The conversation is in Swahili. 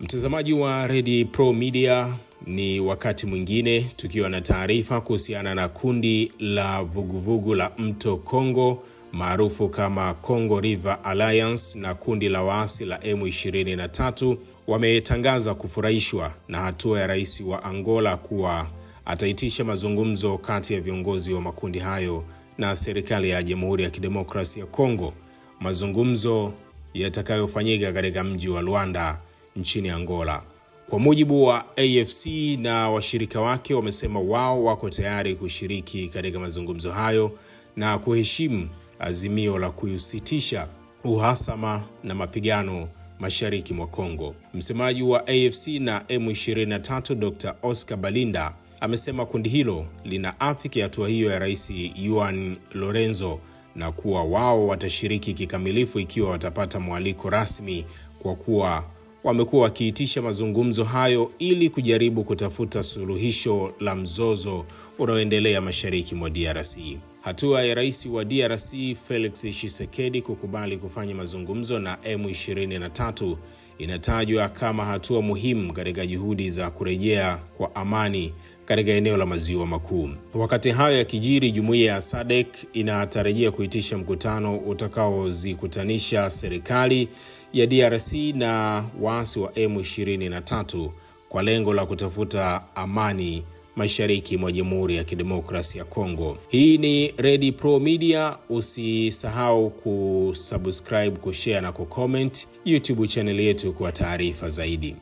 Mtazamaji wa Ready Pro Media, ni wakati mwingine tukiwa na taarifa kuhusiana na kundi la vuguvugu la Mto Kongo maarufu kama Congo River Alliance na kundi la waasi la M23 wametangaza kufurahishwa na hatua ya rais wa Angola kuwa ataitisha mazungumzo kati ya viongozi wa makundi hayo na serikali ya Jamhuri ya Kidemokrasia ya Kongo, mazungumzo yatakayofanyika katika mji wa Luanda nchini Angola. Kwa mujibu wa AFC na washirika wake, wamesema wao wako tayari kushiriki katika mazungumzo hayo na kuheshimu azimio la kusitisha uhasama na mapigano mashariki mwa Kongo. Msemaji wa AFC na M23 Dr. Oscar Balinda amesema kundi hilo linaafiki hatua hiyo ya Rais Juan Lorenzo na kuwa wao watashiriki kikamilifu ikiwa watapata mwaliko rasmi, kwa kuwa wamekuwa wakiitisha mazungumzo hayo ili kujaribu kutafuta suluhisho la mzozo unaoendelea mashariki mwa DRC. Hatua ya rais wa DRC Felix Tshisekedi kukubali kufanya mazungumzo na M23 inatajwa kama hatua muhimu katika juhudi za kurejea kwa amani katika eneo la Maziwa Makuu. Wakati hayo yakijiri, jumuiya ya SADC inatarajia kuitisha mkutano utakaozikutanisha serikali ya DRC na waasi wa M23 kwa lengo la kutafuta amani mashariki mwa Jamhuri ya Kidemokrasia ya Kongo. Hii ni Ready Pro Media. Usisahau kusubscribe, kushare na kucomment YouTube channel yetu kwa taarifa zaidi.